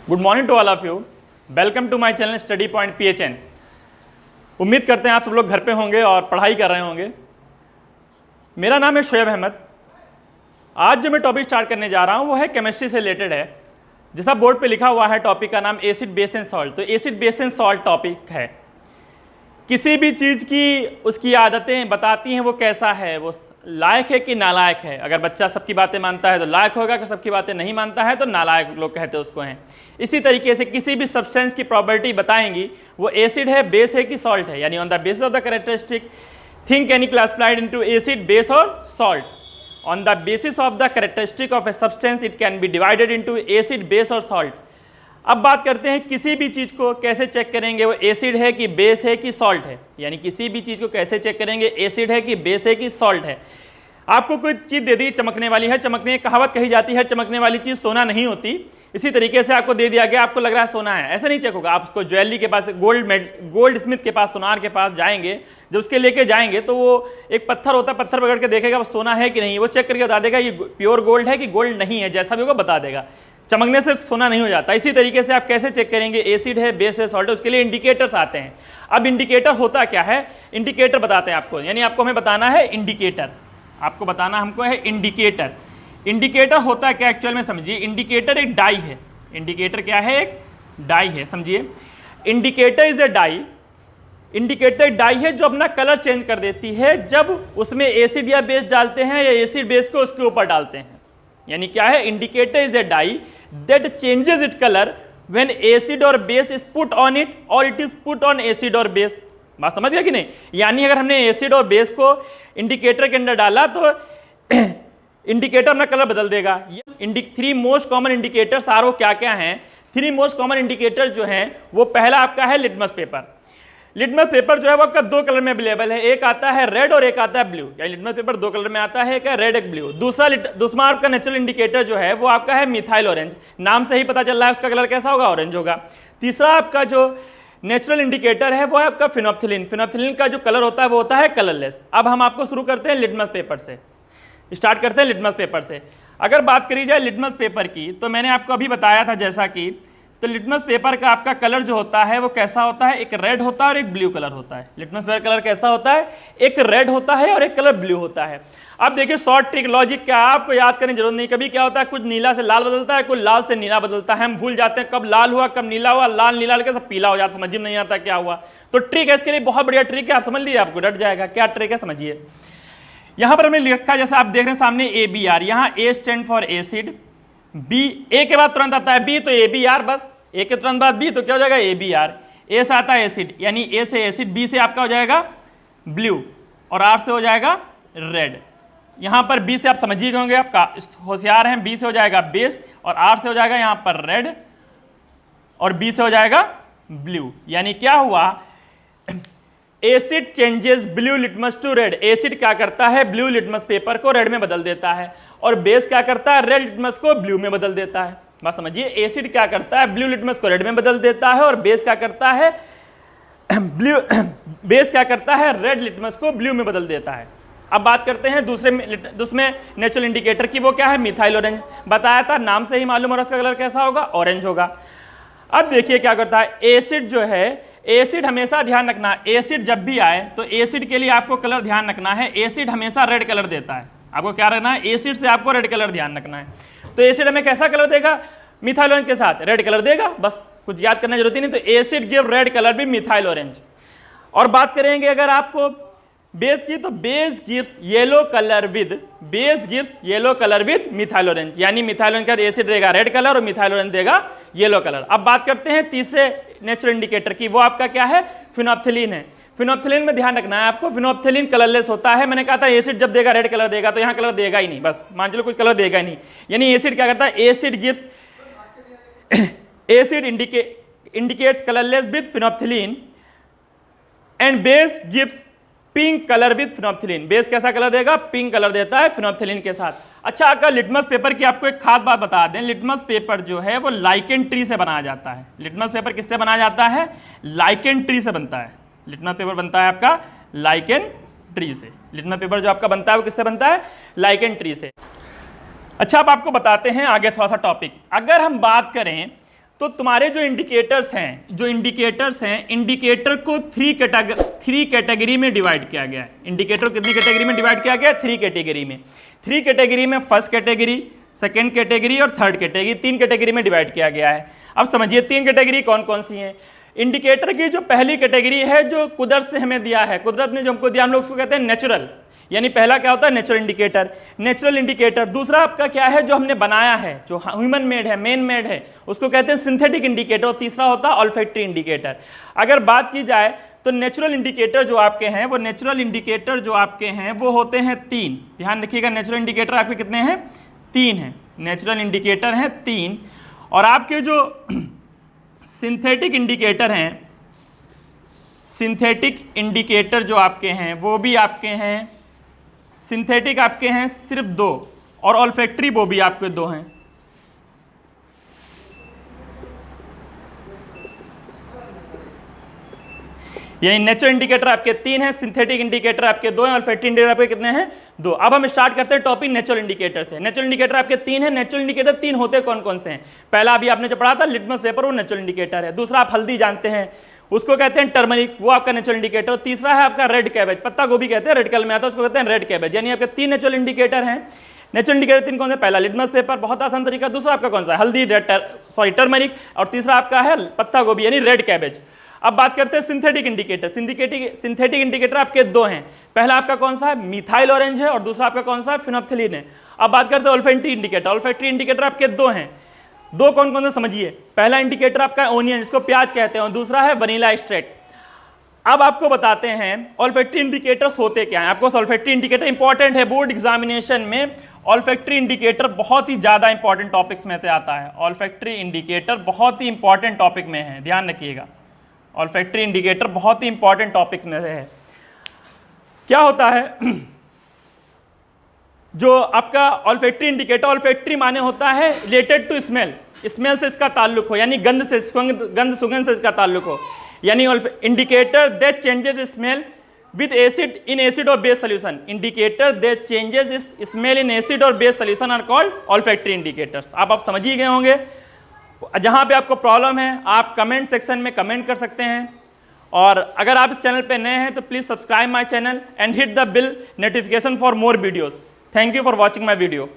Good morning to all of you. Welcome to my channel study point PHN। उम्मीद करते हैं आप सब लोग घर पे होंगे और पढ़ाई कर रहे होंगे। मेरा नाम है शोएब अहमद। आज जो मैं टॉपिक स्टार्ट करने जा रहा हूँ वो है केमिस्ट्री से रिलेटेड है। जैसा बोर्ड पे लिखा हुआ है टॉपिक का नाम एसिड बेस एंड सॉल्ट। तो acid base and salt topic है। किसी भी चीज़ की उसकी आदतें बताती हैं वो कैसा है, वो लायक है कि नालायक है। अगर बच्चा सबकी बातें मानता है तो लायक होगा, अगर सबकी बातें नहीं मानता है तो नालायक लोग कहते हैं उसको हैं। इसी तरीके से किसी भी सब्सटेंस की प्रॉपर्टी बताएंगी वो एसिड है, बेस है कि सॉल्ट है। यानी on the basis of the characteristic thing can be classified into acid, base और salt. On the basis of the characteristic of a substance it can be divided into acid, base और salt. अब बात करते हैं किसी भी चीज़ को कैसे चेक करेंगे वो एसिड है कि बेस है कि सॉल्ट है। यानी किसी भी चीज़ को कैसे चेक करेंगे एसिड है कि बेस है कि सॉल्ट है। आपको कोई चीज़ दे दी चमकने वाली है, चमकने की कहावत कही जाती है चमकने वाली चीज़ सोना नहीं होती। इसी तरीके से आपको दे दिया गया, आपको लग रहा है सोना है, ऐसा नहीं चेक होगा। आप उसको ज्वेलरी के पास, गोल्ड स्मिथ के पास, सोनार के पास जाएंगे, जब उसके लेके जाएंगे तो वो एक पत्थर होता है, पत्थर पकड़ के देखेगा वो सोना है कि नहीं, वो चेक करके बता देगा ये प्योर गोल्ड है कि गोल्ड नहीं है, जैसा भी होगा बता देगा। चमकने से सोना नहीं हो जाता। इसी तरीके से आप कैसे चेक करेंगे एसिड है, बेस है, सॉल्ट है, उसके लिए इंडिकेटर्स आते हैं। अब इंडिकेटर होता क्या है, इंडिकेटर बताते हैं आपको। यानी आपको हमें बताना है इंडिकेटर, आपको बताना हमको है इंडिकेटर। इंडिकेटर होता क्या एक्चुअल में समझिए। इंडिकेटर एक डाई है। इंडिकेटर क्या है, एक डाई है, समझिए। Indicator is a dye. Indicator dye है जो अपना कलर चेंज कर देती है जब उसमें एसिड या बेस डालते हैं या एसिड बेस को उसके ऊपर डालते हैं। यानी क्या है, indicator is a dye that changes it colour when acid और base is put on it और it is put on acid और बेस। बात समझ गया कि नहीं। यानी अगर हमने एसिड और बेस को इंडिकेटर के अंदर डाला तो इंडिकेटर अपना कलर बदल देगा। Three most common indicators are वो क्या क्या हैं। थ्री मोस्ट कॉमन इंडिकेटर जो हैं वो पहला आपका है लिटमस पेपर। लिटमस पेपर जो है वो आपका दो कलर में अवेलेबल है, एक आता है रेड और एक आता है ब्लू। यानी लिटमस पेपर दो कलर में आता है, एक है रेड एक ब्लू। दूसरा आपका नेचुरल इंडिकेटर जो है वो आपका है मिथाइल ऑरेंज। नाम से ही पता चल रहा है उसका कलर कैसा होगा, ऑरेंज होगा। तीसरा आपका जो नेचुरल इंडिकेटर है वो है आपका फिनोप्थिलीन। फिनोप्थिलीन का जो कलर होता है वो होता है कलरलेस। अब हम आपको शुरू करते हैं लिटमस पेपर से, स्टार्ट करते हैं लिटमस पेपर से। अगर बात करी जाए लिटमस पेपर की तो मैंने आपको अभी बताया था जैसा कि, तो लिटमस पेपर का आपका कलर जो होता है वो कैसा होता है, एक रेड होता है और एक ब्लू कलर होता है। लिटमस पेपर कलर कैसा होता है, एक रेड होता है और एक कलर ब्लू होता है। अब देखिए शॉर्ट ट्रिक लॉजिक क्या है, आपको याद करने की जरूरत नहीं। कभी क्या होता है, कुछ नीला से लाल बदलता है, कुछ लाल से नीला बदलता है, हम भूल जाते हैं कब लाल हुआ कब नीला हुआ, लाल नीला लेकर सब पीला हो जाता, समझ में नहीं आता क्या हुआ। तो ट्रिक है इसके लिए, बहुत बढ़िया ट्रिक है, आप समझ लीजिए आपको रट जाएगा। क्या ट्रिक है समझिए। यहां पर हमने लिखा जैसे आप देख रहे हैं सामने ABR। यहां A stand for acid, B A के बाद तुरंत आता है B तो ABR, बस A के तुरंत बाद B तो क्या हो जाएगा ABR। A से आता है एसिड, यानी A से एसिड, B से आपका हो जाएगा ब्लू और R से हो जाएगा रेड। यहां पर B से आप समझ ही गए होंगे, आपका होशियार हैं। B से हो जाएगा बेस और R से हो जाएगा यहां पर रेड और B से हो जाएगा ब्लू। यानी क्या हुआ, acid changes blue litmus to red. Acid क्या करता है, ब्लू लिटमस पेपर को रेड में बदल देता है, और बेस क्या करता है, रेड लिटमस को ब्लू में बदल देता है। बात समझिए, एसिड क्या करता है, ब्लू लिटमस को रेड में बदल देता है, और बेस क्या करता है, बेस क्या करता है, रेड लिटमस को ब्लू में बदल देता है। अब बात करते हैं दूसरे नेचुरल इंडिकेटर की, वो क्या है, मिथाइल ऑरेंज। बताया था, नाम से ही मालूम हो रहा है उसका कलर कैसा होगा, ऑरेंज होगा। अब देखिए क्या करता है, एसिड जो है, एसिड हमेशा ध्यान रखना, एसिड जब भी आए तो एसिड के लिए आपको कलर ध्यान रखना है। एसिड हमेशा रेड कलर देता है, आपको क्या रखना है, एसिड से आपको रेड कलर ध्यान रखना है। तो एसिड हमें कैसा कलर देगा, मिथाइल ऑरेंज के साथ रेड कलर देगा, बस कुछ याद करने की जरूरत ही नहीं। तो एसिड गिव रेड कलर भी मिथाइल ऑरेंज। और बात करेंगे अगर आपको बेस की, तो base gives yellow colour with, base gives yellow colour with methyl orange. यानी मिथाइल ऑरेंज का एसिड देगा रेड कलर और मिथाइल ऑरेंज देगा येलो कलर। अब बात करते हैं तीसरे नेचुरल इंडिकेटर की, वो आपका क्या है, फिनोप्थिलीन है। फिनोप्थिलीन में ध्यान रखना है आपको, फिनोप्थिलीन कलरलेस होता है। मैंने कहा था एसिड जब देगा रेड कलर देगा, तो यहाँ कलर देगा ही नहीं, बस मान चलो कुछ कलर देगा ही नहीं। यानी एसिड क्या करता है, acid gives acid indicates colourless with phenolphthalein and base gives pink colour with phenolphthalein. Base कैसा कलर देगा, पिंक कलर देता है फिनोप्थिलीन के साथ। अच्छा, अगर लिटमस पेपर की आपको एक खास बात बता दें, लिटमस पेपर जो है वो लाइकेन ट्री से बनाया जाता है। लिटमस पेपर किससे बनाया जाता है, लाइकेन ट्री से बनता है। लिटमस पेपर बनता है आपका लाइकेन ट्री से। लिटमस पेपर जो आपका बनता है वो किससे बनता है, लाइकेन ट्री से। अच्छा, अब आपको बताते हैं आगे थोड़ा सा टॉपिक। अगर हम बात करें तो तुम्हारे जो इंडिकेटर्स हैं इंडिकेटर को थ्री कैटेगरी में डिवाइड किया गया है। इंडिकेटर को कितनी कैटेगरी में डिवाइड किया गया है? 3 कैटेगरी में फर्स्ट कैटेगरी, सेकेंड कैटेगरी और थर्ड कैटेगरी, 3 कैटेगरी में डिवाइड किया गया है। अब समझिए 3 कैटेगरी कौन कौन सी हैं। इंडिकेटर की जो पहली कैटेगरी है जो कुदरत से हमें दिया है, कुदरत ने जो हमको दिया, हम लोग उसको कहते हैं नेचुरल, यानी पहला क्या होता है? Natural indicator. दूसरा आपका क्या है? जो हमने बनाया है, जो ह्यूमन मेड है, मैन मेड है, उसको कहते हैं सिंथेटिक इंडिकेटर। और तीसरा होता है ऑल्फैक्टरी इंडिकेटर। अगर बात की जाए तो नेचुरल इंडिकेटर जो आपके हैं वो होते हैं 3। ध्यान रखिएगा, नेचुरल इंडिकेटर आपके कितने हैं? 3 हैं। नेचुरल इंडिकेटर हैं 3। और आपके जो सिंथेटिक इंडिकेटर जो आपके हैं वो भी आपके हैं, सिंथेटिक आपके हैं सिर्फ 2, और ऑल्फैक्टरी वो भी आपके 2 हैं। यानी नेचुरल इंडिकेटर आपके 3 हैं, सिंथेटिक इंडिकेटर आपके 2 हैं, ऑल्फैक्टरी इंडिकेटर आपके कितने हैं? 2। अब हम स्टार्ट करते हैं टॉपिक नेचुरल इंडिकेटर से। नेचुरल इंडिकेटर आपके 3 हैं। नेचुरल इंडिकेटर 3 होते कौन कौन से हैं? पहला अभी आपने जो पढ़ा था लिटमस पेपर, वो नेचुरल इंडिकेटर है। दूसरा आप हल्दी जानते हैं, उसको कहते हैं टर्मरिक, वो आपका नेचुरल इंडिकेटर। तीसरा है आपका रेड कैबेज, पत्ता गोभी कहते हैं, रेड कलर में आता है, उसको कहते हैं रेड कैबेज। यानी आपके 3 नेचुरल इंडिकेटर हैं। नेचुरल इंडिकेटर 3 कौन से? पहला लिटमस पेपर, बहुत आसान तरीका। दूसरा आपका कौन सा? हल्दी, टर्मरिक। और तीसरा आपका है पत्ता गोभी यानी रेड कैबेज। अब बात करते हैं सिंथेटिक इंडिकेटर। सिंथेटिक इंडिकेटर आपके 2 हैं। पहला आपका कौन सा है? मिथाइल ऑरेंज है, और दूसरा आपका कौन सा है? फिनोप्थिलीन है। अब बात करते हैं ऑल्फैक्टरी इंडिकेटर। ऑल्फैक्टरी इंडिकेटर आपके 2 हैं। 2 कौन कौन से समझिए। पहला इंडिकेटर आपका ओनियन, जिसको प्याज कहते हैं, और दूसरा है वनीला एक्सट्रैक्ट। अब आपको बताते हैं ऑल्फैक्टरी इंडिकेटर्स होते क्या हैं। आपको ऑल्फैक्टरी इंडिकेटर इंपॉर्टेंट है, बोर्ड एग्जामिनेशन में ऑल्फैक्टरी इंडिकेटर बहुत ही ज़्यादा इंपॉर्टेंट टॉपिक्स में से आता है। ऑल्फैक्टरी इंडिकेटर बहुत ही इंपॉर्टेंट टॉपिक में है, ध्यान रखिएगा। ऑल्फैक्टरी इंडिकेटर बहुत ही इंपॉर्टेंट टॉपिक में से है। क्या होता है जो आपका ऑल्फैक्टरी इंडिकेटर? ऑल्फैक्टरी माने होता है रिलेटेड टू स्मेल, स्मेल से इसका ताल्लुक हो, यानी गंध से, सुगंध से इसका ताल्लुक हो। यानी indicator that changes smell with acid in acid और base solution. Indicator that changes smell in acid और base solution are called olfactory indicators. आप समझ ही गए होंगे। जहां पे आपको प्रॉब्लम है आप कमेंट सेक्शन में कमेंट कर सकते हैं। और अगर आप इस चैनल पे नए हैं तो please subscribe my channel and hit the bill notification for more videos. Thank you for watching my video.